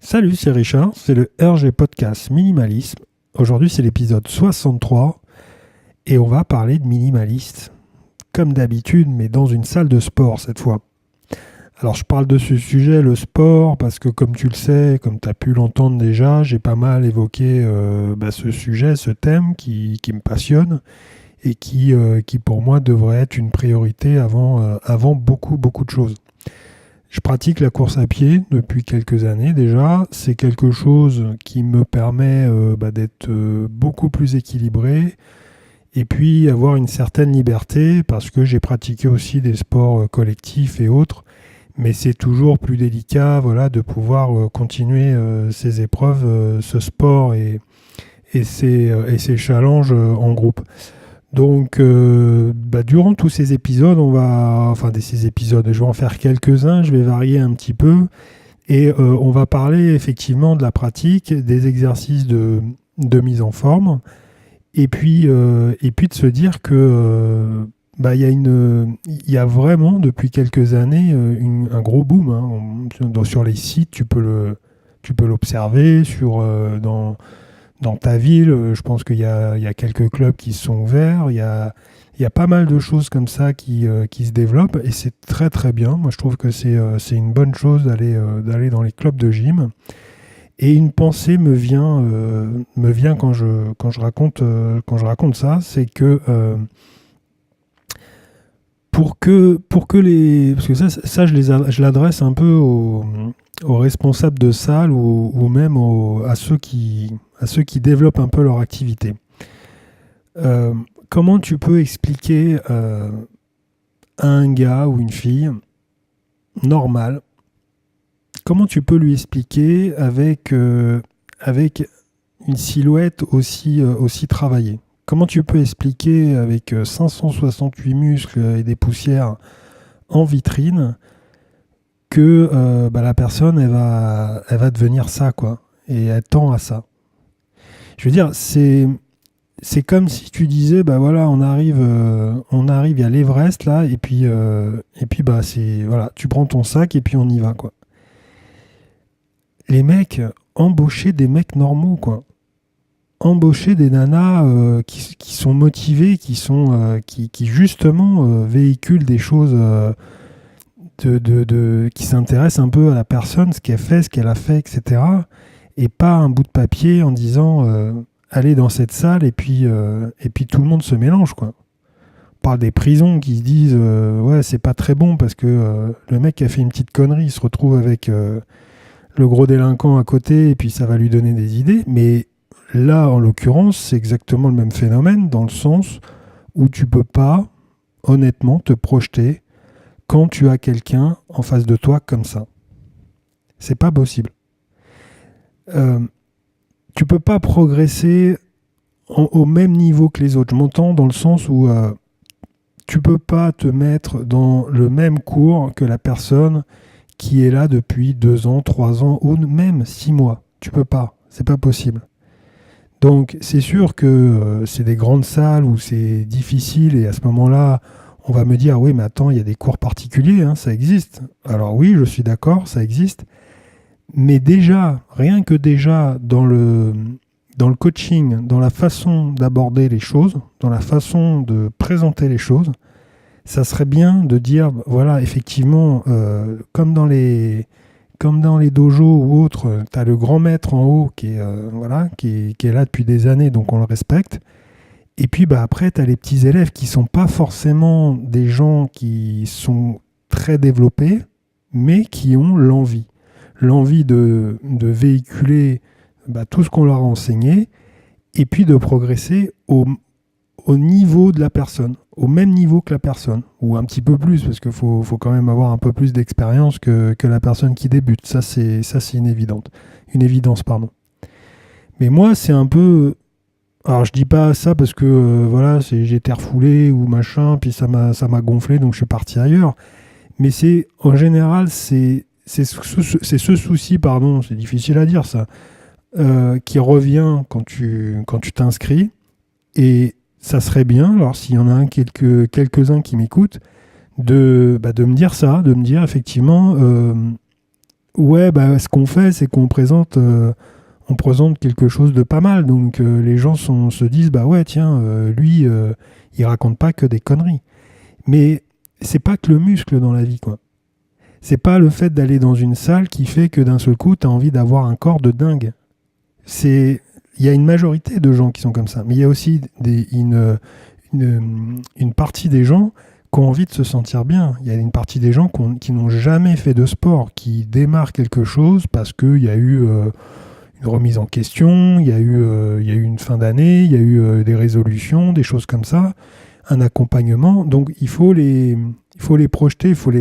Salut, c'est Richard, c'est le RG Podcast Minimalisme. Aujourd'hui, c'est l'épisode 63 et on va parler de minimaliste, comme d'habitude, mais dans une salle de sport cette fois. Alors, je parle de ce sujet, le sport, parce que comme tu le sais, comme tu as pu l'entendre déjà, j'ai pas mal évoqué ce sujet, ce thème qui me passionne et qui pour moi devrait être une priorité avant beaucoup de choses. Je pratique la course à pied depuis quelques années déjà. C'est quelque chose qui me permet d'être beaucoup plus équilibré et puis avoir une certaine liberté parce que j'ai pratiqué aussi des sports collectifs et autres. Mais c'est toujours plus délicat de pouvoir continuer ces épreuves, ce sport et ces challenges en groupe. Donc, durant tous ces épisodes, je vais en faire quelques-uns, je vais varier un petit peu, et on va parler effectivement de la pratique, des exercices de mise en forme, et puis de se dire que il y a vraiment depuis quelques années un gros boom. Sur les sites, tu peux l'observer dans ta ville. Je pense qu'il y a quelques clubs qui se sont ouverts. Il y a pas mal de choses comme ça qui se développent et c'est très très bien. Moi, je trouve que c'est une bonne chose d'aller dans les clubs de gym. Et une pensée me vient quand je raconte ça, c'est que pour que parce que ça je l'adresse un peu aux responsables de salle ou même à ceux qui développent un peu leur activité. Comment tu peux expliquer à un gars ou une fille normal, comment tu peux lui expliquer avec une silhouette aussi travaillée? Comment tu peux expliquer avec 568 muscles et des poussières en vitrine que la personne elle va devenir ça, quoi, et elle tend à ça? Je veux dire, c'est comme si tu disais, on arrive, il y a l'Everest là, et puis tu prends ton sac et puis on y va, quoi. Les mecs, embaucher des mecs normaux, quoi. Embaucher des nanas qui sont motivées, qui justement véhiculent des choses qui s'intéressent un peu à la personne, ce qu'elle fait, ce qu'elle a fait, etc. Et pas un bout de papier en disant allez dans cette salle et puis tout le monde se mélange, quoi. On parle des prisons qui se disent ouais, c'est pas très bon parce que le mec qui a fait une petite connerie il se retrouve avec le gros délinquant à côté et puis ça va lui donner des idées. Mais là, en l'occurrence, c'est exactement le même phénomène dans le sens où tu peux pas honnêtement te projeter quand tu as quelqu'un en face de toi comme ça. C'est pas possible. Tu peux pas progresser au même niveau que les autres. Je m'entends dans le sens où tu peux pas te mettre dans le même cours que la personne qui est là depuis 2 ans, 3 ans ou même 6 mois. Tu peux pas. C'est pas possible. Donc c'est sûr que c'est des grandes salles où c'est difficile et à ce moment-là, on va me dire oui mais attends, il y a des cours particuliers, hein, ça existe. Alors oui, je suis d'accord, ça existe. Mais déjà, rien que déjà dans le coaching, dans la façon d'aborder les choses, dans la façon de présenter les choses, ça serait bien de dire, voilà, effectivement, comme dans les dojos ou autres, tu as le grand maître en haut qui est là depuis des années, donc on le respecte. Et puis après, tu as les petits élèves qui sont pas forcément des gens qui sont très développés, mais qui ont l'envie de véhiculer tout ce qu'on leur a enseigné, et puis de progresser au niveau de la personne, au même niveau que la personne, ou un petit peu plus, parce qu'il faut quand même avoir un peu plus d'expérience que la personne qui débute. Ça, c'est une évidence, pardon. Mais moi, c'est un peu... Alors, je dis pas ça parce que j'ai été refoulé ou machin, puis ça m'a gonflé, donc je suis parti ailleurs. Mais en général, c'est ce souci, pardon, c'est difficile à dire ça, qui revient quand tu t'inscris. Et ça serait bien, alors s'il y en a quelques-uns qui m'écoutent, de me dire ça, de me dire effectivement, Ouais, bah, ce qu'on fait, c'est qu'on on présente quelque chose de pas mal. Donc les gens se disent, bah ouais, tiens, lui, il raconte pas que des conneries. Mais c'est pas que le muscle dans la vie, quoi. C'est pas le fait d'aller dans une salle qui fait que d'un seul coup, tu as envie d'avoir un corps de dingue. Il y a une majorité de gens qui sont comme ça, mais il y a aussi une partie des gens qui ont envie de se sentir bien. Il y a une partie des gens qui n'ont jamais fait de sport, qui démarrent quelque chose parce qu'il y a eu une remise en question, il y a eu une fin d'année, il y a eu des résolutions, des choses comme ça, un accompagnement. Donc il faut les projeter, faut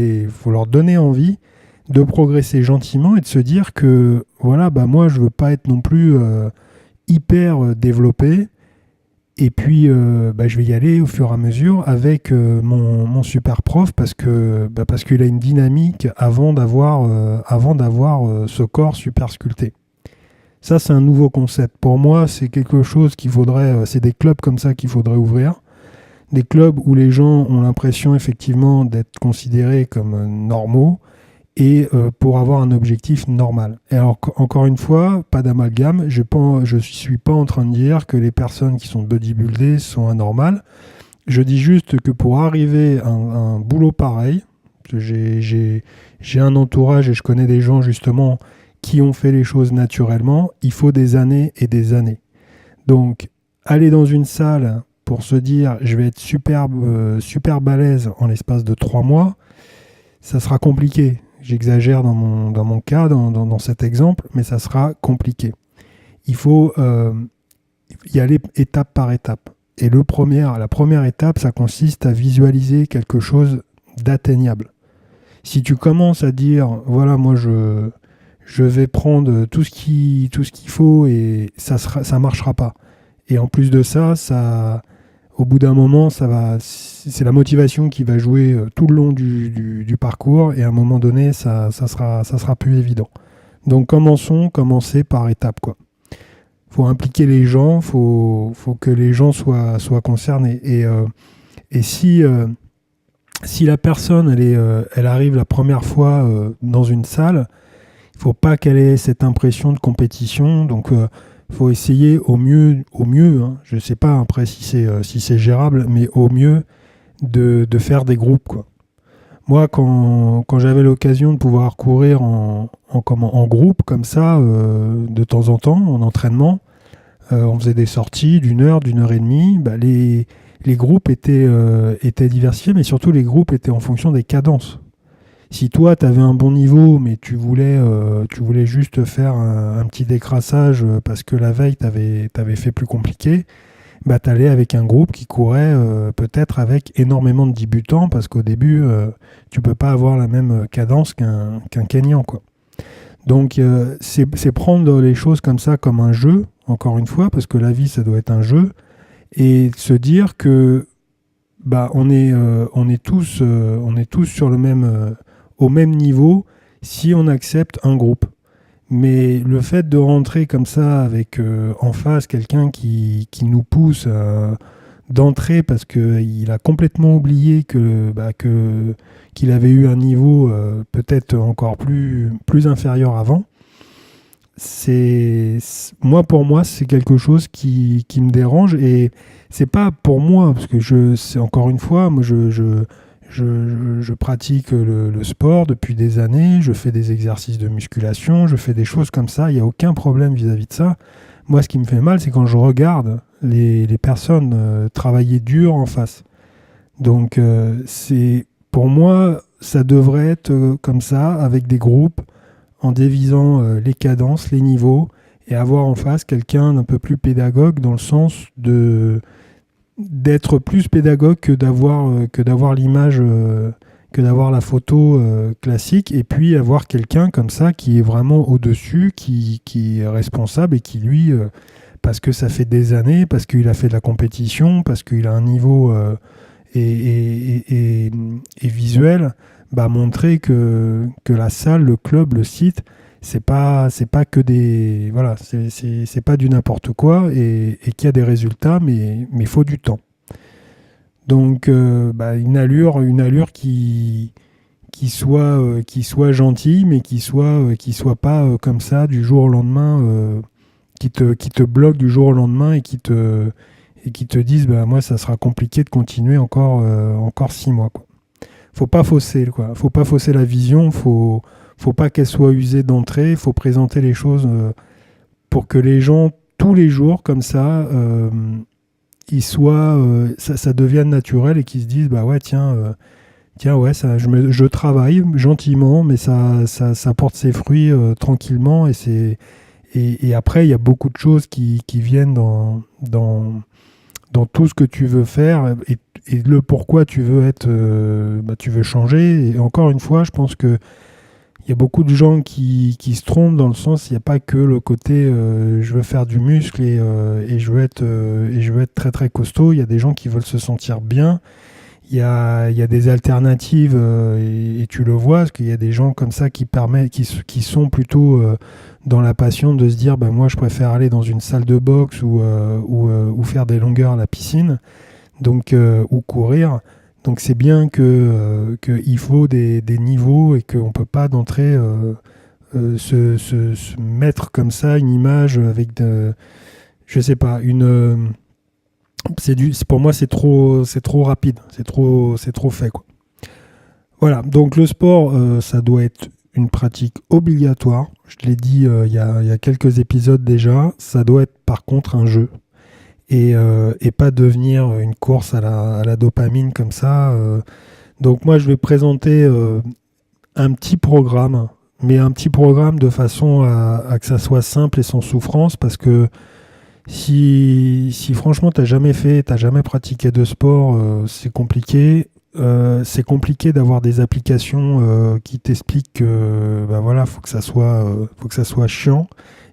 leur donner envie de progresser gentiment et de se dire que voilà, bah moi je veux pas être non plus hyper développé. Et puis, bah, je vais y aller au fur et à mesure avec mon super prof parce qu'il a une dynamique avant d'avoir ce corps super sculpté. Ça, c'est un nouveau concept. Pour moi, c'est quelque chose qu'il faudrait, c'est des clubs comme ça qu'il faudrait ouvrir. Des clubs où les gens ont l'impression effectivement d'être considérés comme normaux et pour avoir un objectif normal. Et alors, encore une fois, pas d'amalgame, je suis pas en train de dire que les personnes qui sont bodybuildées sont anormales. Je dis juste que pour arriver à un boulot pareil, j'ai un entourage et je connais des gens justement qui ont fait les choses naturellement, il faut des années et des années. Donc, aller dans une salle pour se dire je vais être super balèze en l'espace de 3 mois, ça sera compliqué. J'exagère dans mon cas, dans cet exemple, mais ça sera compliqué. Il faut y aller étape par étape. Et la première étape, ça consiste à visualiser quelque chose d'atteignable. Si tu commences à dire, voilà, moi je vais prendre tout ce qu'il faut et ça marchera pas. Et en plus de ça, au bout d'un moment, c'est la motivation qui va jouer tout le long du parcours et à un moment donné, ça sera plus évident. Donc commencez par étapes, quoi. Faut impliquer les gens, faut que les gens soient concernés. Et si la personne elle arrive la première fois dans une salle, il faut pas qu'elle ait cette impression de compétition. Donc faut essayer au mieux, hein, je sais pas après si c'est gérable, mais au mieux de faire des groupes, quoi. Moi, quand j'avais l'occasion de pouvoir courir en groupe comme ça, de temps en temps, en entraînement, on faisait des sorties d'une heure et demie. Bah, les groupes étaient diversifiés, mais surtout les groupes étaient en fonction des cadences. Si toi, tu avais un bon niveau, mais tu voulais juste faire un petit décrassage parce que la veille, tu avais fait plus compliqué, bah, tu allais avec un groupe qui courait peut-être avec énormément de débutants parce qu'au début, tu peux pas avoir la même cadence qu'un Kenyan, quoi. Donc, c'est prendre les choses comme ça, comme un jeu, encore une fois, parce que la vie, ça doit être un jeu, et se dire que bah, on est tous sur au même niveau si on accepte un groupe. Mais le fait de rentrer comme ça avec en face quelqu'un qui nous pousse d'entrer parce qu'il a complètement oublié qu'il avait eu un niveau peut-être encore plus inférieur avant, pour moi, c'est quelque chose qui me dérange et c'est pas pour moi, parce que c'est encore une fois, moi je pratique le sport depuis des années, je fais des exercices de musculation, je fais des choses comme ça, il n'y a aucun problème vis-à-vis de ça. Moi, ce qui me fait mal, c'est quand je regarde les personnes travailler dur en face. Donc, pour moi, ça devrait être comme ça, avec des groupes, en dévisant les cadences, les niveaux, et avoir en face quelqu'un d'un peu plus pédagogue dans le sens d'être plus pédagogue que d'avoir l'image, que d'avoir la photo classique, et puis avoir quelqu'un comme ça qui est vraiment au-dessus, qui est responsable et qui lui, parce que ça fait des années, parce qu'il a fait de la compétition, parce qu'il a un niveau et visuel, bah, montrer que la salle, le club, le site, c'est pas que des voilà, c'est pas du n'importe quoi et qu'il y a des résultats, mais il faut du temps. Donc bah, une allure qui soit gentil, mais qui soit pas comme ça du jour au lendemain, qui te bloque du jour au lendemain et qui te disent bah moi ça sera compliqué de continuer encore 6 mois quoi. Faut pas fausser quoi. Faut pas fausser la vision. Faut pas qu'elle soit usée d'entrée. Faut présenter les choses pour que les gens tous les jours comme ça ça devienne naturel et qu'ils se disent bah ouais tiens ouais ça je travaille gentiment mais ça porte ses fruits tranquillement et après il y a beaucoup de choses qui viennent dans tout ce que tu veux faire et le pourquoi tu veux tu veux changer. Et encore une fois, je pense que il y a beaucoup de gens qui se trompent dans le sens, il n'y a pas que le côté je veux faire du muscle et je veux être très très costaud. Il y a des gens qui veulent se sentir bien. Il y a des alternatives et tu le vois, parce qu'il y a des gens comme ça qui sont plutôt dans la passion de se dire bah, moi je préfère aller dans une salle de boxe ou faire des longueurs à la piscine donc, ou courir. Donc c'est bien qu'il faut des niveaux et qu'on ne peut pas d'entrée se mettre comme ça une image avec je sais pas pour moi c'est trop rapide, c'est trop fait quoi. Voilà, donc le sport ça doit être une pratique obligatoire. Je l'ai dit il y a quelques épisodes déjà, ça doit être par contre un jeu et pas devenir une course à la dopamine comme ça. Donc moi je vais présenter un petit programme, mais un petit programme de façon à que ça soit simple et sans souffrance, parce que si franchement t'as jamais pratiqué de sport, c'est compliqué. C'est compliqué d'avoir des applications qui t'expliquent que bah voilà, faut que ça soit chiant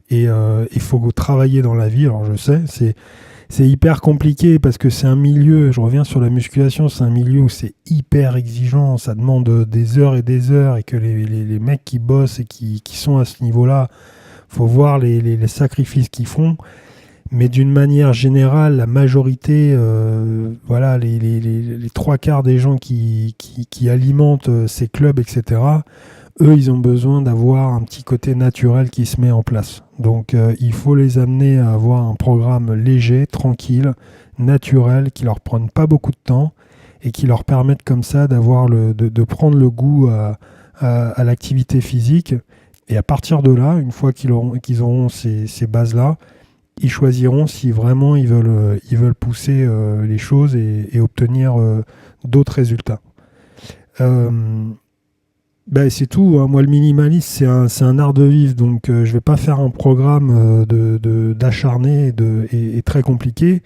et il faut travailler dans la vie. Alors je sais, c'est hyper compliqué parce que c'est un milieu, je reviens sur la musculation, c'est un milieu où c'est hyper exigeant, ça demande des heures et que les mecs qui bossent et qui sont à ce niveau-là, faut voir les sacrifices qu'ils font. Mais d'une manière générale, la majorité, voilà, les trois quarts des gens qui alimentent ces clubs, etc., eux, ils ont besoin d'avoir un petit côté naturel qui se met en place. Donc, il faut les amener à avoir un programme léger, tranquille, naturel, qui leur prenne pas beaucoup de temps et qui leur permette comme ça de prendre le goût à l'activité physique. Et à partir de là, une fois qu'ils auront ces bases-là, ils choisiront si vraiment ils veulent pousser les choses et obtenir d'autres résultats. C'est tout, hein. Moi, le minimalisme, c'est un art de vivre, donc je ne vais pas faire un programme d'acharné et très compliqué,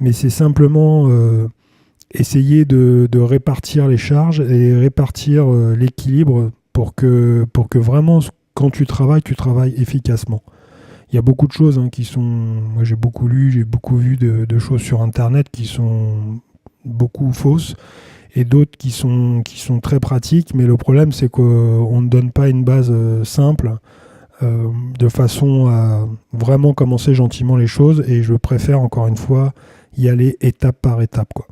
mais c'est simplement essayer de répartir les charges et répartir l'équilibre pour que vraiment, quand tu travailles efficacement. Il y a beaucoup de choses qui sont... Moi, j'ai beaucoup lu, j'ai beaucoup vu de choses sur Internet qui sont beaucoup fausses et d'autres qui sont très pratiques. Mais le problème, c'est qu'on ne donne pas une base simple de façon à vraiment commencer gentiment les choses. Et je préfère, encore une fois, y aller étape par étape, quoi.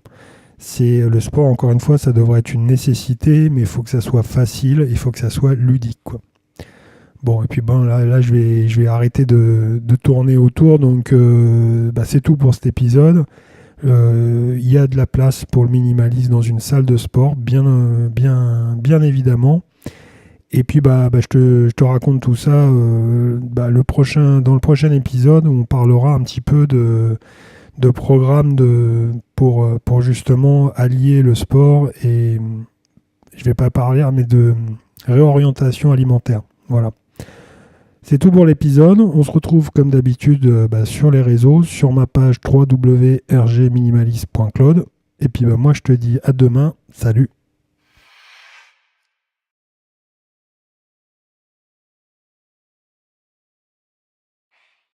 Le sport, encore une fois, ça devrait être une nécessité, mais il faut que ça soit facile, il faut que ça soit ludique, quoi. Bon, et puis là je vais arrêter de tourner autour, donc c'est tout pour cet épisode. Il y a de la place pour le minimalisme dans une salle de sport, bien évidemment. Et puis je te raconte tout ça dans le prochain épisode où on parlera un petit peu de programme pour justement allier le sport et je vais pas parler mais de réorientation alimentaire. Voilà. C'est tout pour l'épisode. On se retrouve comme d'habitude sur les réseaux, sur ma page www.rgminimalist.cloud. Et puis moi je te dis à demain. Salut.